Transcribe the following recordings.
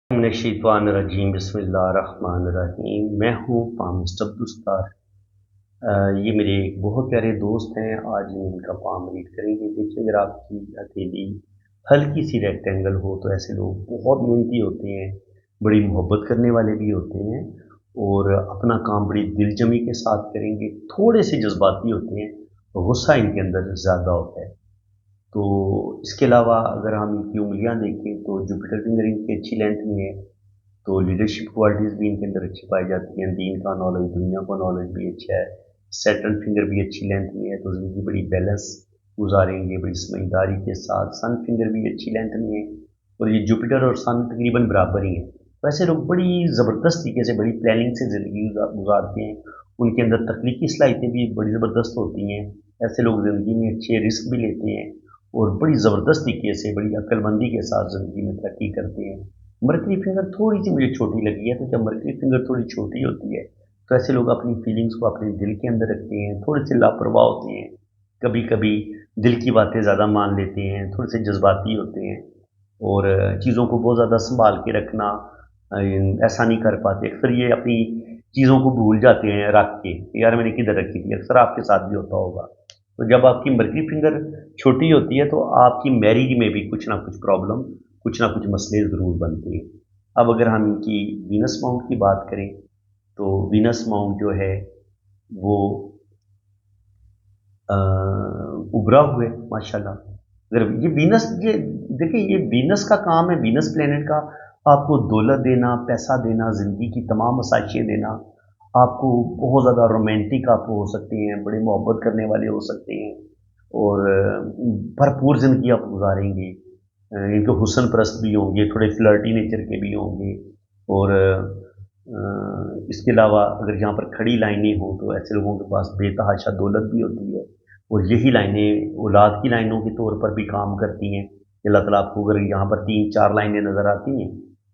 मिनश्शैतानिर्रजीम बिस्मिल्लाहिर्रहमानिर्रहीम। मैं हूँ पामिस्ट अब्दुस्तार। ये मेरे एक बहुत प्यारे दोस्त हैं। आज हम इनका पाम रीड करेंगे। देखिए, अगर आपकी हथेली हल्की सी रेक्टेंगल हो तो ऐसे लोग बहुत मेहनती होते हैं, बड़ी मोहब्बत करने वाले भी होते हैं और अपना काम बड़ी दिलजमी के साथ करेंगे। थोड़े से जज्बाती होते हैं, गुस्सा इनके अंदर ज़्यादा होता है। तो इसके अलावा अगर हम इनकी उंगलियां देखें तो जुपिटर फिंगर इनकी अच्छी लेंथ में है, तो लीडरशिप क्वालिटीज़ भी इनके अंदर अच्छी पाई जाती हैं। दीन का नॉलेज, दुनिया का नॉलेज भी अच्छा है। सैटर्न फिंगर भी अच्छी लेंथ में है, तो ज़िंदगी बड़ी बैलेंस गुजारेंगे, बड़ी समझदारी के साथ। सन फिंगर भी अच्छी लेंथ में है और ये जुपिटर और सन तकरीबन बराबर ही हैं। वैसे लोग बड़ी ज़बरदस्त तरीके से, बड़ी प्लानिंग से ज़िंदगी गुजारते हैं। उनके अंदर तख्लीकी सलाहियतें भी बड़ी ज़बरदस्त होती हैं। ऐसे लोग ज़िंदगी में अच्छे रिस्क भी लेते हैं और बड़ी ज़बरदस्त तरीके से, बड़ी अक्लमंदी के साथ ज़िंदगी में तरक्की करते हैं। मरकरी फिंगर थोड़ी सी मुझे छोटी लगी है, तो जब मरकरी फिंगर थोड़ी छोटी होती है तो ऐसे लोग अपनी फीलिंग्स को अपने दिल के अंदर रखते हैं, थोड़े से लापरवाह होते हैं, कभी कभी दिल की बातें ज़्यादा मान लेते हैं, थोड़े से जज्बाती होते हैं और चीज़ों को बहुत ज़्यादा संभाल के रखना ऐसा नहीं कर पाते। अक्सर ये अपनी चीज़ों को भूल जाते हैं रख के, यार मैंने किधर रखी थी। अक्सर आपके साथ भी होता होगा। तो जब आपकी मरकरी फिंगर छोटी होती है तो आपकी मैरिज में भी कुछ ना कुछ प्रॉब्लम, कुछ ना कुछ मसले ज़रूर बनते हैं। अब अगर हम इनकी वीनस माउंट की बात करें तो वीनस माउंट जो है वो उभरा हुआ है माशाल्लाह। अगर ये वीनस, ये देखिए, ये वीनस का काम है, वीनस प्लेनेट का आपको दौलत देना, पैसा देना, ज़िंदगी की तमाम आसाइशें देना। आपको बहुत ज़्यादा रोमांटिक आप हो सकते हैं, बड़े मोहब्बत करने वाले हो सकते हैं और भरपूर ज़िंदगी आप गुजारेंगे। इनके हुस्न परस्त भी होंगे, थोड़े फ्लर्टी नेचर के भी होंगे और इसके अलावा अगर यहाँ पर खड़ी लाइनें हों तो ऐसे लोगों के पास बेतहाशा दौलत भी होती है और यही लाइनें औलाद की लाइनों के तौर पर भी काम करती हैं। अल्लाह ताला आपको, अगर यहाँ पर 3-4 लाइनें नज़र आती हैं,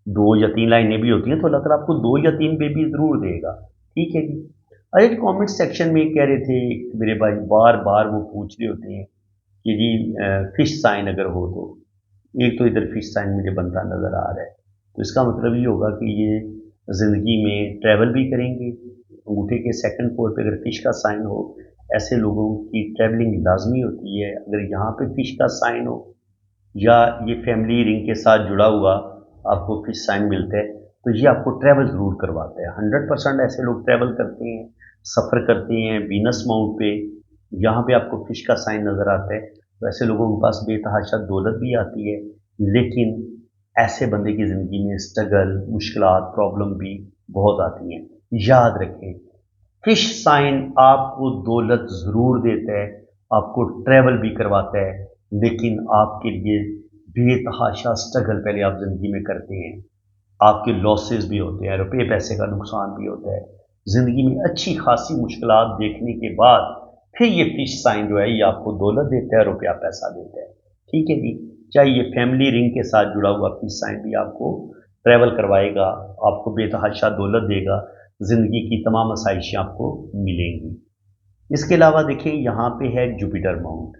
2 या 3 लाइनें भी होती हैं, तो अल्लाह ताला आपको 2 या 3 बेबी ज़रूर देगा। ठीक है जी। अरे, कमेंट सेक्शन में कह रहे थे मेरे भाई, बार बार वो पूछ रहे होते हैं कि जी फिश साइन अगर हो तो। एक तो इधर फिश साइन मुझे बनता नज़र आ रहा है, तो इसका मतलब ये होगा कि ये ज़िंदगी में ट्रैवल भी करेंगे। अंगूठे के सेकंड फ्लोर पे अगर फिश का साइन हो, ऐसे लोगों की ट्रैवलिंग लाजमी होती है। अगर यहाँ पे फिश का साइन हो या ये फैमिली रिंग के साथ जुड़ा हुआ आपको फिश साइन मिलता है, तो ये आपको ट्रैवल ज़रूर करवाता है। 100% ऐसे लोग ट्रैवल करते हैं, सफ़र करते हैं वीनस माउंट पे। यहाँ पे आपको फिश का साइन नज़र आता है, तो ऐसे लोगों के पास बेतहाशा दौलत भी आती है। लेकिन ऐसे बंदे की ज़िंदगी में स्ट्रगल, मुश्किलात, प्रॉब्लम भी बहुत आती हैं। याद रखें, फिश साइन आपको दौलत ज़रूर देता है, आपको ट्रैवल भी करवाता है, लेकिन आपके लिए बेतहाशा स्ट्रगल पहले आप ज़िंदगी में करते हैं। आपके लॉसेस भी होते हैं, रुपये पैसे का नुकसान भी होता है। ज़िंदगी में अच्छी खासी मुश्किलात देखने के बाद फिर ये फिश साइन जो है ये आपको दौलत देता है, रुपया पैसा देता है। ठीक है जी। चाहे ये फैमिली रिंग के साथ जुड़ा हुआ फिश साइन भी आपको ट्रैवल करवाएगा, आपको बेतहाशा दौलत देगा, ज़िंदगी की तमाम आसाइशें आपको मिलेंगी। इसके अलावा देखिए, यहाँ पे है जुपिटर माउंट,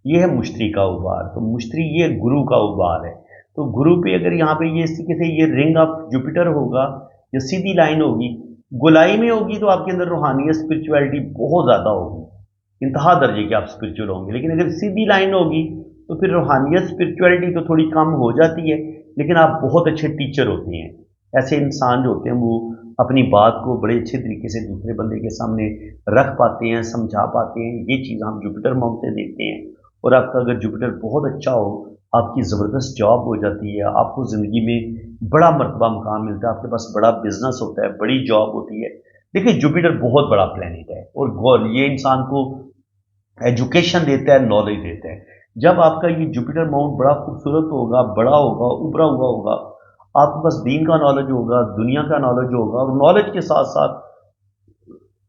ये है मुश्तरी का उबार। तो मुश्तरी ये गुरु का उबार है। तो गुरु पे अगर यहाँ पे ये इस तरीके से ये रिंग ऑफ जुपिटर होगा, ये सीधी लाइन होगी, गोलाई में होगी तो आपके अंदर रूहानियत, स्पिरिचुअलिटी बहुत ज़्यादा होगी, इंतहा दर्जे की आप स्पिरिचुअल होंगे। लेकिन अगर सीधी लाइन होगी तो फिर रूहानियत, स्पिरिचुअलिटी तो थोड़ी कम हो जाती है, लेकिन आप बहुत अच्छे टीचर होते हैं। ऐसे इंसान जो होते हैं वो अपनी बात को बड़े अच्छे तरीके से दूसरे बंदे के सामने रख पाते हैं, समझा पाते हैं। ये चीज़ हम जुपिटर माउंट से देखते हैं। और आपका अगर जुपिटर बहुत अच्छा हो, आपकी ज़बरदस्त जॉब हो जाती है, आपको ज़िंदगी में बड़ा मर्तबा मुकाम मिलता है, आपके पास बड़ा बिजनेस होता है, बड़ी जॉब होती है। देखिए, जुपिटर बहुत बड़ा प्लेनेट है और ये इंसान को एजुकेशन देता है, नॉलेज देता है। जब आपका ये जुपिटर माउंट बड़ा खूबसूरत होगा, बड़ा होगा, उभरा हुआ होगा, आपके पास दीन का नॉलेज होगा, दुनिया का नॉलेज होगा और नॉलेज के साथ साथ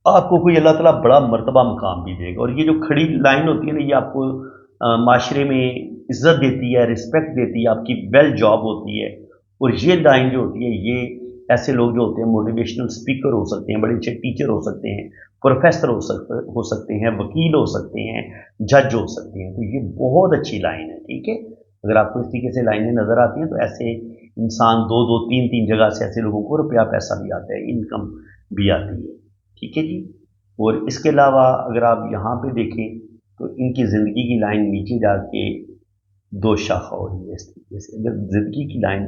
आपको कोई अल्लाह ताला बड़ा मर्तबा मुकाम भी देगा। और ये जो खड़ी लाइन होती है ना, ये आपको माशरे में इज्जत देती है, रिस्पेक्ट देती है, आपकी वेल जॉब होती है। और ये लाइन जो होती है, ये ऐसे लोग जो होते हैं मोटिवेशनल स्पीकर हो सकते हैं, बड़े अच्छे टीचर हो सकते हैं, प्रोफेसर हो सकते हैं, वकील हो सकते हैं, जज हो सकते हैं। तो ये बहुत अच्छी लाइन है। ठीक है, अगर आपको इस तरीके से लाइनें नज़र आती हैं तो ऐसे इंसान दो दो तीन तीन जगह से ऐसे लोगों को रुपया पैसा भी आता है, इनकम भी आती है। ठीक है जी। और इसके अलावा अगर आप यहाँ पे देखें तो इनकी ज़िंदगी की लाइन नीचे जाके दो शाखा हो रही है इस तरीके से। अगर ज़िंदगी की लाइन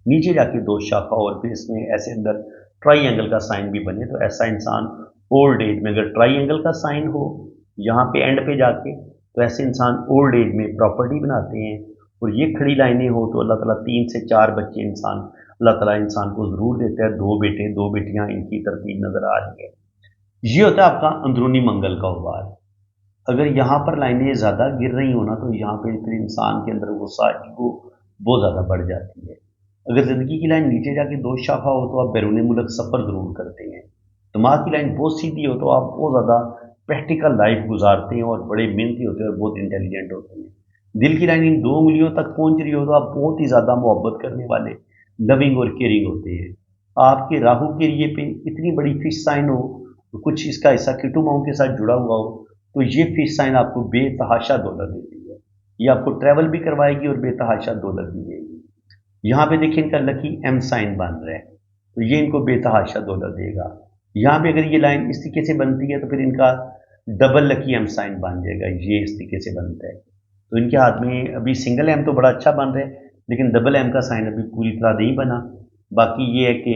नीचे जाके दो शाखा और फिर इसमें ऐसे अंदर ट्राइंगल का साइन भी बने तो ऐसा इंसान ओल्ड एज में, अगर ट्राइंगल का साइन हो यहाँ पे एंड पे जाके, तो ऐसे इंसान ओल्ड एज में प्रॉपर्टी बनाते हैं। और ये खड़ी लाइनें हो तो अल्लाह ताला 3 से 4 बच्चे इंसान, अल्लाह ताला इंसान को ज़रूर देता है। 2 बेटे 2 बेटियां इनकी तरतीब नज़र आ रही है। ये होता है आपका अंदरूनी मंगल का उबार। अगर यहाँ पर लाइनें ज़्यादा गिर रही हो ना तो यहाँ पे फिर इंसान के अंदर गुस्सा ईगो बहुत ज़्यादा बढ़ जाती है। अगर ज़िंदगी की लाइन नीचे जाके दो शाखा हो तो आप बैरून मुल्क सफ़र ज़रूर करते हैं। दिमाग की लाइन बहुत सीधी हो तो आप बहुत ज़्यादा प्रैक्टिकल लाइफ गुजारते हैं और बड़े मेहनती होते हैं और बहुत इंटेलिजेंट होते हैं। दिल की लाइन इन 2 उंगलियों तक पहुँच रही हो तो आप बहुत ही ज़्यादा मोहब्बत करने वाले, लविंग और केयरिंग होते हैं। आपके राहु के एरिए पे इतनी बड़ी फिश साइन हो, तो कुछ इसका हिस्सा कीटू माऊ के साथ जुड़ा हुआ हो, तो ये फिश साइन आपको बेतहाशा दौलत देती है। ये आपको ट्रैवल भी करवाएगी और बेतहाशा दौलत भी देगी। यहाँ पे देखिए इनका लकी एम साइन बन रहा है, तो ये इनको बेतहाशा दौलत देगा। यहाँ पे अगर ये लाइन इस तरीके से बनती है तो फिर इनका डबल लकी एम साइन बन जाएगा, ये इस तरीके से बनता है। तो इनके हाथ में अभी सिंगल एम तो बड़ा अच्छा बन रहा है, लेकिन डबल एम का साइन अभी पूरी तरह नहीं बना। बाकी ये है कि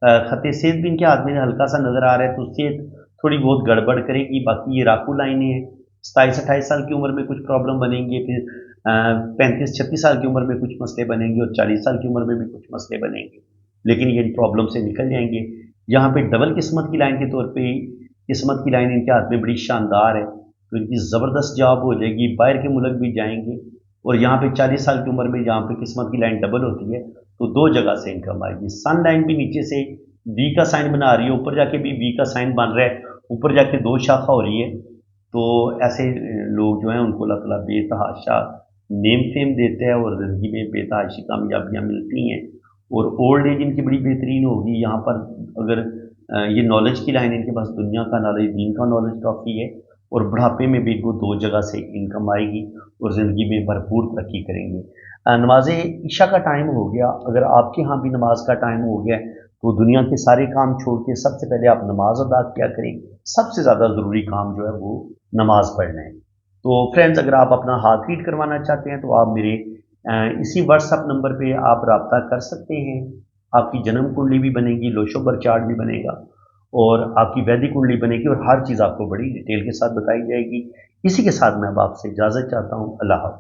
खत सेहत भी इनके हाथ में हल्का सा नज़र आ रहा है, तो सेहत थोड़ी बहुत गड़बड़ करेगी। बाकी ये राकू लाइनें हैं, 27-28 साल की उम्र में कुछ प्रॉब्लम बनेंगे, फिर 35-36 साल की उम्र में कुछ मसले बनेंगे और 40 साल की उम्र में भी कुछ मसले बनेंगे, लेकिन ये इन प्रॉब्लम से निकल जाएंगे। यहाँ पे डबल किस्मत की लाइन के तौर पे किस्मत की लाइन इनके हाथ में बड़ी शानदार है, तो इनकी ज़बरदस्त जॉब हो जाएगी, बाहर के मुल्क भी जाएंगे। और यहाँ पे 40 साल की उम्र में जहाँ पे किस्मत की लाइन डबल होती है तो 2 जगह से इनकम आएगी। सन लाइन भी नीचे से वी का साइन बना रही है, ऊपर जाके भी वी का साइन बन रहा है, ऊपर जाके 2 शाखा हो रही है। तो ऐसे लोग जो हैं उनको अल्लाह ताला बेतहाशा नेम फेम देते हैं और ज़िंदगी में बेतहाशी कामयाबियाँ मिलती हैं। और ओल्ड एज इनकी बड़ी बेहतरीन होगी। यहाँ पर अगर ये नॉलेज की लाइन, इनके पास दुनिया का नॉलेज, दीन का नॉलेज काफ़ी है और बुढ़ापे में भी इनको 2 जगह से इनकम आएगी और ज़िंदगी में भरपूर तरक्की करेंगे। नमाज इशा का टाइम हो गया, अगर आपके यहाँ भी नमाज का टाइम हो गया तो दुनिया के सारे काम छोड़ के सबसे पहले आप नमाज अदा क्या करें। सबसे ज़्यादा ज़रूरी काम जो है वो नमाज पढ़ना है। तो फ्रेंड्स, अगर आप अपना हार्ट रीड करवाना चाहते हैं तो आप मेरे इसी व्हाट्सएप नंबर पे आप रब्ता कर सकते हैं। आपकी जन्म कुंडली भी बनेगी, लोशोबर चार्ट भी बनेगा और आपकी वैदिक कुंडली बनेगी और हर चीज़ आपको बड़ी डिटेल के साथ बताई जाएगी। इसी के साथ मैं अब आपसे इजाज़त चाहता हूँ। अल्लाह हाफ़िज़।